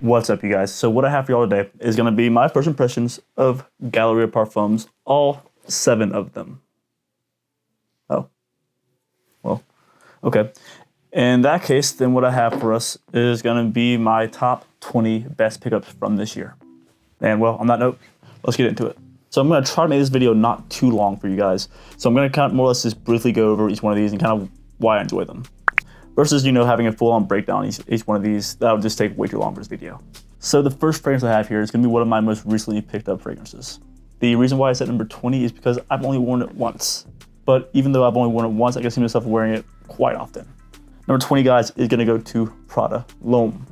What's up, you guys? So what I have for y'all today is going to be my first impressions of Galleria Parfums, all 7 of them. Oh, well, okay. In that case, then what I have for us is going to be my top 20 best pickups from this year. And well, on that note, let's get into it. So I'm going to try to make this video not too long for you guys. So I'm going to kind of more or less just briefly go over each one of these and kind of why I enjoy them. Versus, having a full-on breakdown each one of these, that would just take way too long for this video. So the first fragrance I have here is going to be one of my most recently picked up fragrances. The reason why I said number 20 is because I've only worn it once. But even though I've only worn it once, I can see myself wearing it quite often. Number 20, guys, is going to go to Prada Loan.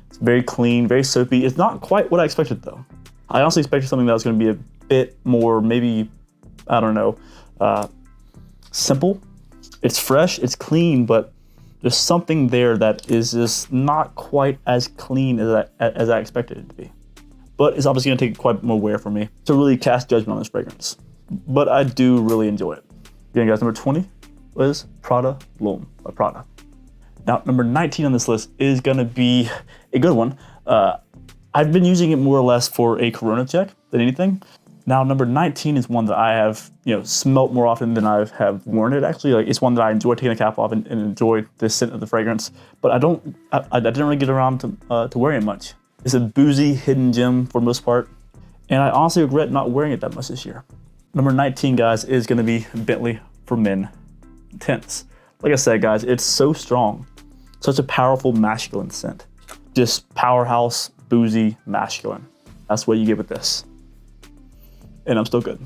It's very clean, very soapy. It's not quite what I expected, though. I honestly expected something that was going to be a bit more, maybe, I don't know, simple. It's fresh, it's clean, but there's something there that is just not quite as clean as I expected it to be. But it's obviously going to take quite more wear for me to really cast judgment on this fragrance. But I do really enjoy it. Again, guys, number 20 was Prada Loan by Prada. Now, number 19 on this list is going to be a good one. I've been using it more or less for a corona check than anything. Now, number 19 is one that I have, smelt more often than I have worn it. Actually, it's one that I enjoy taking the cap off and enjoy the scent of the fragrance. But I didn't really get around to wearing it much. It's a boozy hidden gem for the most part, and I honestly regret not wearing it that much this year. Number 19, guys, is going to be Bentley for Men Intense. Like I said, guys, it's so strong, such a powerful masculine scent. Just powerhouse, boozy, masculine. That's what you get with this. And I'm still good.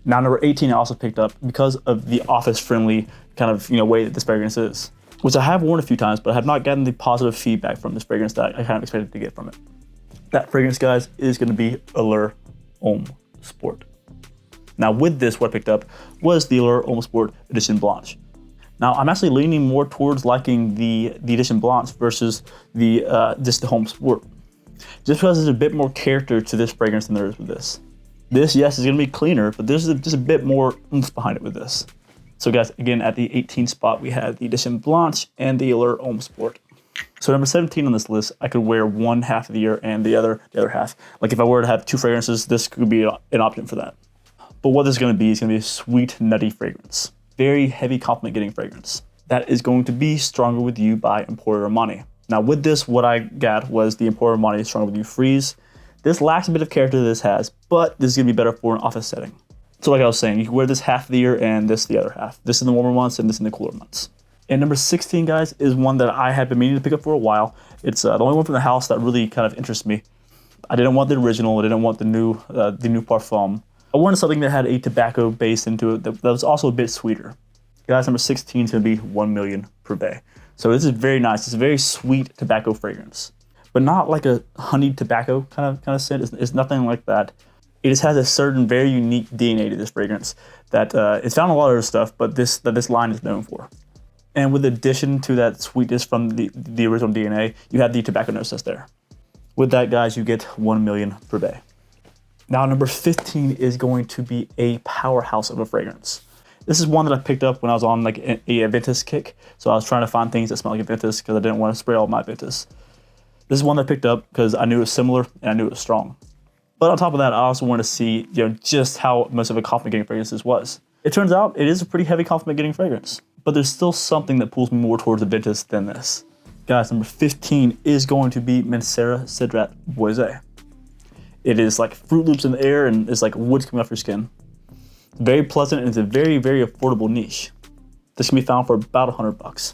Now, number 18 I also picked up because of the office-friendly kind of way that this fragrance is, which I have worn a few times, but I have not gotten the positive feedback from this fragrance that I kind of expected to get from it. That fragrance, guys, is going to be Allure Homme Sport. Now, with this, what I picked up was the Allure Homme Sport Edition Blanche. Now, I'm actually leaning more towards liking the Edition Blanche versus just the Homme Sport, just because there's a bit more character to this fragrance than there is with this. This, yes, is going to be cleaner, but there's just a bit more oomph behind it with this. So, guys, again, at the 18th spot, we had the Edition Blanche and the Allure Homme Sport. So, number 17 on this list, I could wear one half of the year and the other half. Like, if I were to have 2 fragrances, this could be an option for that. But what this is going to be a sweet, nutty fragrance. Very heavy compliment-getting fragrance. That is going to be Stronger With You by Emporio Armani. Now, with this, what I got was the Emporio Armani Stronger With You Freeze. This lacks a bit of character that this has, but this is going to be better for an office setting. So like I was saying, you can wear this half of the year and this the other half. This in the warmer months and this in the cooler months. And number 16, guys, is one that I had been meaning to pick up for a while. It's the only one from the house that really kind of interests me. I didn't want the original. I didn't want the new Parfum. I wanted something that had a tobacco base into it that was also a bit sweeter. Guys, number 16 is going to be 1 Million per Bay. So this is very nice. It's a very sweet tobacco fragrance, but not like a honeyed tobacco kind of scent. It's nothing like that. It just has a certain very unique DNA to this fragrance that it's found in a lot of other stuff, but this line is known for. And with addition to that sweetness from the original DNA, you have the tobacco notes that's there. With that, guys, you get 1 Million per Bay. Now, number 15 is going to be a powerhouse of a fragrance. This is one that I picked up when I was on like a Ventus kick. So I was trying to find things that smell like a Ventus because I didn't want to spray all my Ventus. This is one that I picked up because I knew it was similar and I knew it was strong. But on top of that, I also wanted to see just how much of a compliment-getting fragrance this was. It turns out it is a pretty heavy compliment-getting fragrance, but there's still something that pulls me more towards the Ventus than this. Guys, number 15 is going to be Mancera Cedric Boyze. It is like Fruit Loops in the air and it's like woods coming off your skin. Very pleasant and it's a very, very affordable niche. This can be found for about $100.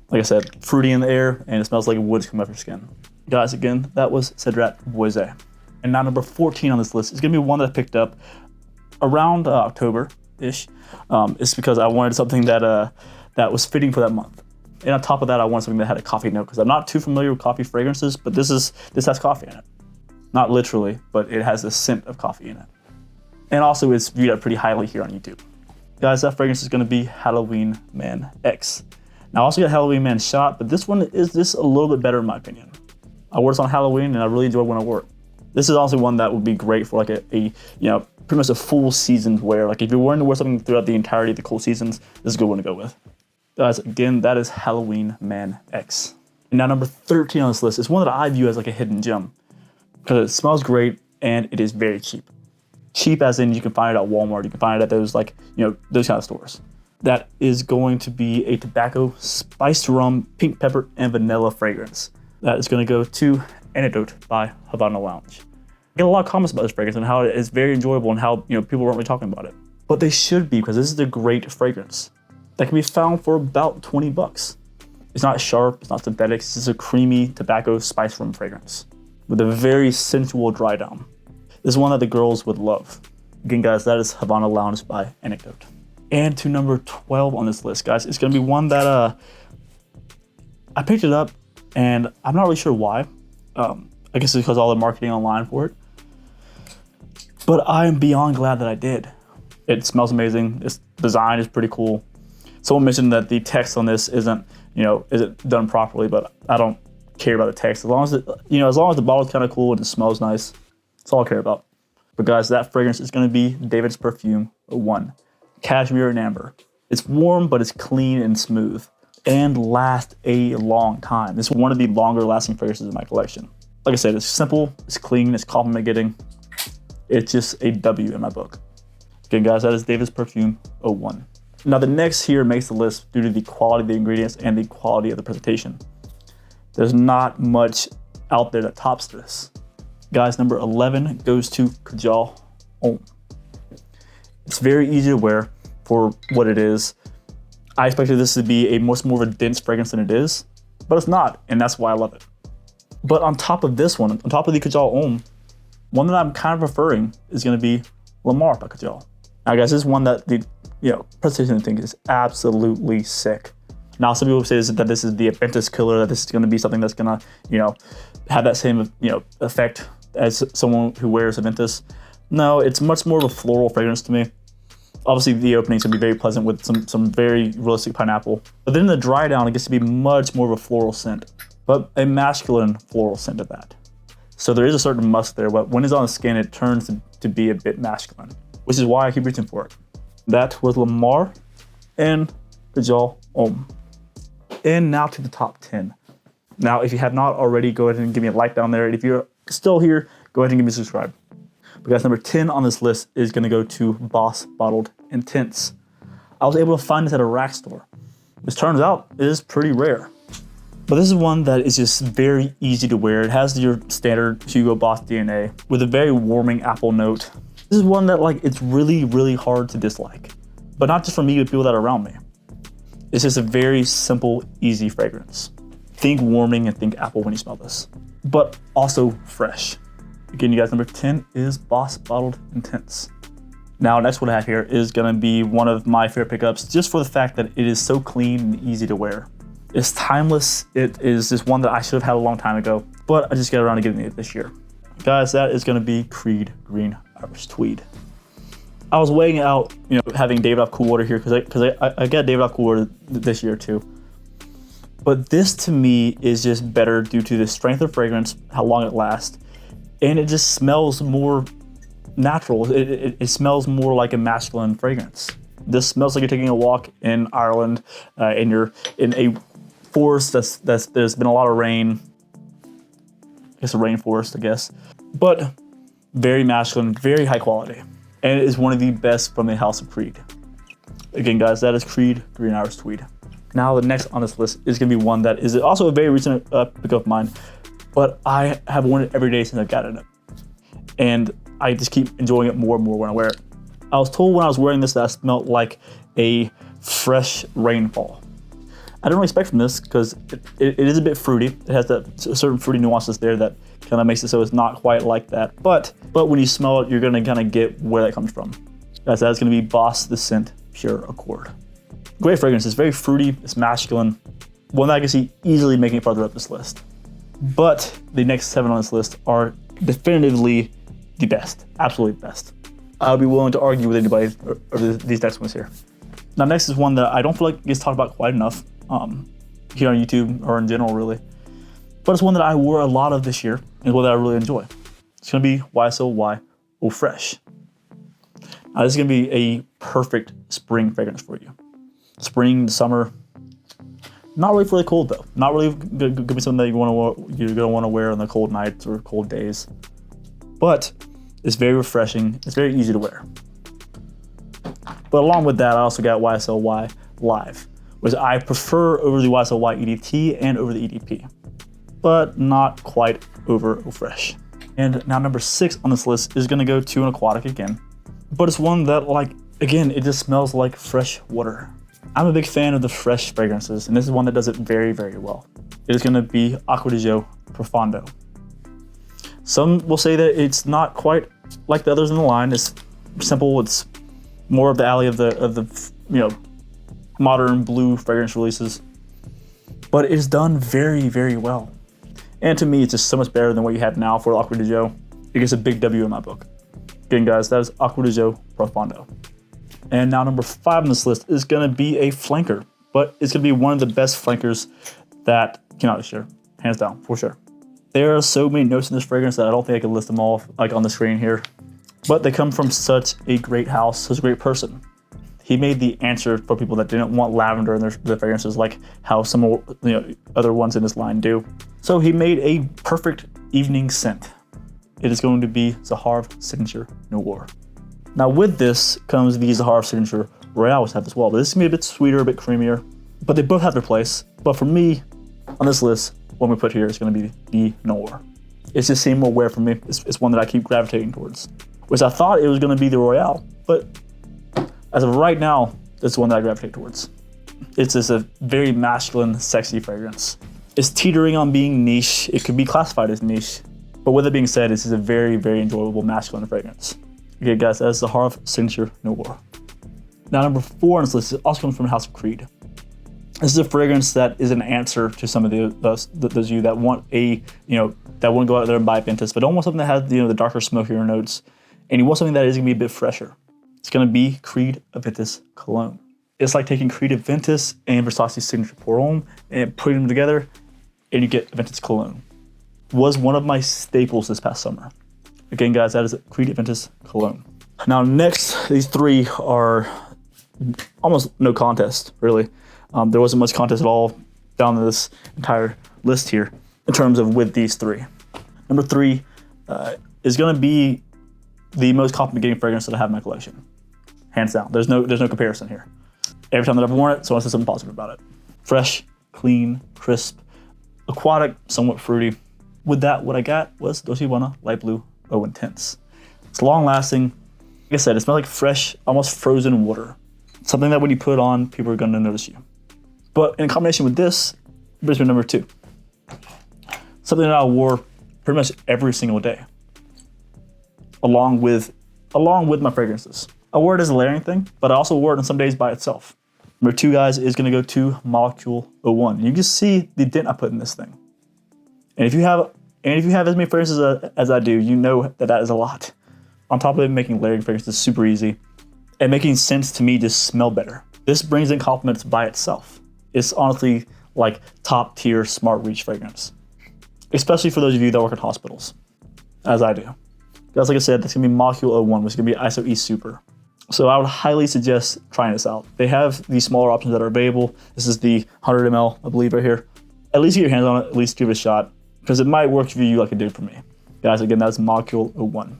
Like I said, fruity in the air and it smells like woods coming off your skin. Guys, again, that was Cedric Boyze. And now number 14 on this list is going to be one that I picked up around October-ish. It's because I wanted something that was fitting for that month. And on top of that, I wanted something that had a coffee note because I'm not too familiar with coffee fragrances, but this has coffee in it. Not literally, but it has the scent of coffee in it. And also it's viewed up pretty highly here on YouTube. Guys, that fragrance is going to be Halloween Man X. Now I also got Halloween Man Shot, but this one is just a little bit better in my opinion. I wore this on Halloween and I really enjoyed when I wore it. This is also one that would be great for like a pretty much a full season wear. Like if you're wanting to wear something throughout the entirety of the cool seasons, this is a good one to go with. Guys, again, that is Halloween Man X. Now, number 13 on this list is one that I view as like a hidden gem because it smells great and it is very cheap. Cheap as in you can find it at Walmart, you can find it at those those kind of stores. That is going to be a tobacco, spiced rum, pink pepper, and vanilla fragrance. That is going to go to Antidote by Havana Lounge. I get a lot of comments about this fragrance and how it is very enjoyable and how people weren't really talking about it. But they should be, because this is a great fragrance that can be found for about 20 bucks. It's not sharp, it's not synthetic, it's just a creamy tobacco spice rum fragrance with a very sensual dry down. This is one that the girls would love. Again, guys, that is Havana Lounge by Anecdote. And to number 12 on this list, guys, it's gonna be one that I picked it up and I'm not really sure why. I guess it's because of all the marketing online for it. But I am beyond glad that I did. It smells amazing, its design is pretty cool. Someone mentioned that the text on this isn't done properly, but I don't care about the text. As long as as long as the bottle's kind of cool and it smells nice, that's all I care about. But guys, that fragrance is going to be David's Perfume 1, Cashmere and Amber. It's warm, but it's clean and smooth and lasts a long time. This is one of the longer lasting fragrances in my collection. Like I said, it's simple, it's clean, it's compliment getting. It's just a W in my book. Again, guys, that is David's Perfume 1. Now, the next here makes the list due to the quality of the ingredients and the quality of the presentation. There's not much out there that tops this. Guys, number 11 goes to Kajal Homme. It's very easy to wear for what it is. I expected this to be much more of a dense fragrance than it is, but it's not, and that's why I love it. But on top of this one, on top of the Kajal Homme, one that I'm kind of preferring is going to be Lamar by Kajal. Now, guys, this is one that the presentation thing is absolutely sick. Now, some people say that this is the Aventus killer, that this is going to be something that's going to, have that same, effect as someone who wears Aventus. No, it's much more of a floral fragrance to me. Obviously, the opening's going to be very pleasant with some very realistic pineapple. But then the dry down, it gets to be much more of a floral scent, but a masculine floral scent of that. So there is a certain musk there, but when it's on the skin, it turns to be a bit masculine, which is why I keep reaching for it. That was Lamar and Kajal Homme. And now to the top 10. Now, if you have not already, go ahead and give me a like down there. And if you're still here, go ahead and give me a subscribe. Because number 10 on this list is going to go to Boss Bottled Intense. I was able to find this at a rack store, which turns out is pretty rare. But this is one that is just very easy to wear. It has your standard Hugo Boss DNA with a very warming apple note. This is one that it's really, really hard to dislike. But not just for me, but people that are around me. It's just a very simple, easy fragrance. Think warming and think apple when you smell this. But also fresh. Again, you guys, number 10 is Boss Bottled Intense. Now, next one I have here is gonna be one of my favorite pickups just for the fact that it is so clean and easy to wear. It's timeless. It is just one that I should have had a long time ago, but I just got around to getting it this year. Guys, that is gonna be Creed Green Irish Tweed. I was weighing out, having David off Cool Water here because I got David off Cool Water this year too. But this to me is just better due to the strength of fragrance, how long it lasts, and it just smells more natural. It smells more like a masculine fragrance. This smells like you're taking a walk in Ireland, and you're in a forest there's been a lot of rain. I guess a rainforest, I guess, but very masculine, very high quality. And it is one of the best from the House of Creed. Again, guys, that is Creed Green Irish Tweed. Now, the next on this list is going to be one that is also a very recent pickup of mine, but I have worn it every day since I've gotten it. And I just keep enjoying it more and more when I wear it. I was told when I was wearing this that I smelled like a fresh rainfall. I didn't really expect from this because it is a bit fruity. It has that certain fruity nuances there that kind of makes it so it's not quite like that. But when you smell it, you're going to kind of get where that comes from. That's going to be Boss the Scent Pure Accord. Great fragrance. It's very fruity. It's masculine. One that I can see easily making it farther up this list. But the next 7 on this list are definitively the best. Absolutely best. I'll be willing to argue with anybody over these next ones here. Now, next is one that I don't feel like gets talked about quite enough here on YouTube or in general, really. But it's one that I wore a lot of this year and one that I really enjoy. It's going to be YSL Eau Fresh. Now, this is going to be a perfect spring fragrance for you. Spring, summer, Not really for the cold though. Not really gonna be something that you're gonna want to wear on the cold nights or cold days. But it's very refreshing. It's very easy to wear. But along with that, I also got YSL Live, which I prefer over the YSL EDT and over the EDP, but not quite over Fresh. And now number 6 on this list is gonna go to an aquatic again, but it's one that, like, again, it just smells like fresh water. I'm a big fan of the fresh fragrances, and this is one that does it very, very well. It is gonna be Aqua Dijo Profondo. Some will say that it's not quite like the others in the line. It's simple. It's more of the alley of the modern blue fragrance releases, but it is done very, very well. And to me, it's just so much better than what you have now for Aqua Dijo. It gets a big W in my book. Again, guys, that is Aqua Dijo Profondo. And now number 5 on this list is gonna be a flanker, but it's gonna be one of the best flankers that came out this year, hands down, for sure. There are so many notes in this fragrance that I don't think I can list them all like on the screen here, but they come from such a great house, such a great person. He made the answer for people that didn't want lavender in their fragrances, like how some other ones in this line do. So he made a perfect evening scent. It is going to be Zaharoff Signature Noir. Now with this comes the Zaharoff Signature Royale, which have as well. But this is gonna be a bit sweeter, a bit creamier, but they both have their place. But for me, on this list, what we put here is gonna be the Noir. It's just seeing more wear for me. It's one that I keep gravitating towards, which I thought it was gonna be the Royale, but as of right now, it's the one that I gravitate towards. It's just a very masculine, sexy fragrance. It's teetering on being niche. It could be classified as niche, but with it being said, this is a very, very enjoyable masculine fragrance. Okay, guys, that's the Zaharoff Signature Noir. Now, number 4 on this list also comes from House of Creed. This is a fragrance that is an answer to some of those of you that want that want to go out there and buy Ventus, but don't want something that has the darker, smokier notes, and you want something that is gonna be a bit fresher. It's gonna be Creed Aventus Cologne. It's like taking Creed Aventus and Versace's Signature Pour Homme and putting them together, and you get Aventus Cologne. Was one of my staples this past summer. Again, guys, that is Creed Aventus Cologne. Now, next, these 3 are almost no contest, really. There wasn't much contest at all down this entire list here in terms of with these 3. Number 3 is going to be the most compliment-getting fragrance that I have in my collection, hands down. There's no comparison here. Every time that I've worn it, someone says something positive about it. Fresh, clean, crisp, aquatic, somewhat fruity. With that, what I got was Dolce & Gabbana Light Blue Eau Intense. It's long-lasting. Like I said, it smells like fresh, almost frozen water. Something that when you put it on, people are going to notice you. But in combination with this, it brings me to number 2. Something that I wore pretty much every single day, along with my fragrances. I wore it as a layering thing, but I also wore it on some days by itself. Number 2, guys, is going to go to Molecule 01. You can see the dent I put in this thing. And if you have as many fragrances as I do, you know that is a lot. On top of it, making layering fragrances super easy and making scents to me just smell better. This brings in compliments by itself. It's honestly like top tier smart reach fragrance, especially for those of you that work in hospitals, as I do. Guys, like I said, that's gonna be Molecule 01, which is gonna be ISO E Super. So I would highly suggest trying this out. They have these smaller options that are available. This is the 100 ml, I believe, right here. At least get your hands on it, at least give it a shot, because it might work for you like it did for me. Guys, again, that's Molecule 01.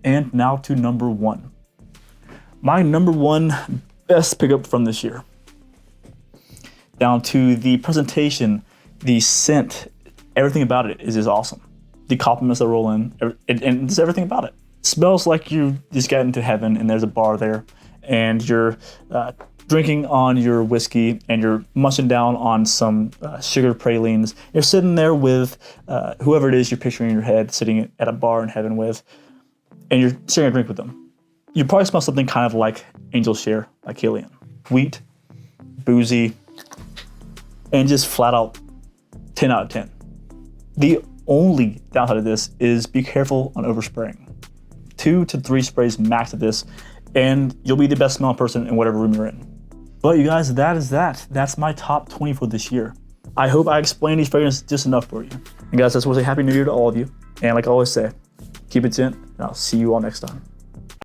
And now to number 1. My number 1 best pickup from this year. Down to the presentation, the scent, everything about it is just awesome. The compliments that roll in, and just everything about it. It smells like you just got into heaven and there's a bar there, and you're drinking on your whiskey and you're munching down on some sugar pralines. You're sitting there with whoever it is you're picturing in your head, sitting at a bar in heaven with, and you're sharing a drink with them. You probably smell something kind of like Angel Share by Killian. Sweet, boozy, and just flat out 10 out of 10. The only downside of this is be careful on overspraying. 2 to 3 sprays max of this, and you'll be the best smelling person in whatever room you're in. But you guys, that is that. That's my top 20 for this year. I hope I explained these fragrances just enough for you. And guys, that's what I say. Happy New Year to all of you. And like I always say, keep it gent, and I'll see you all next time.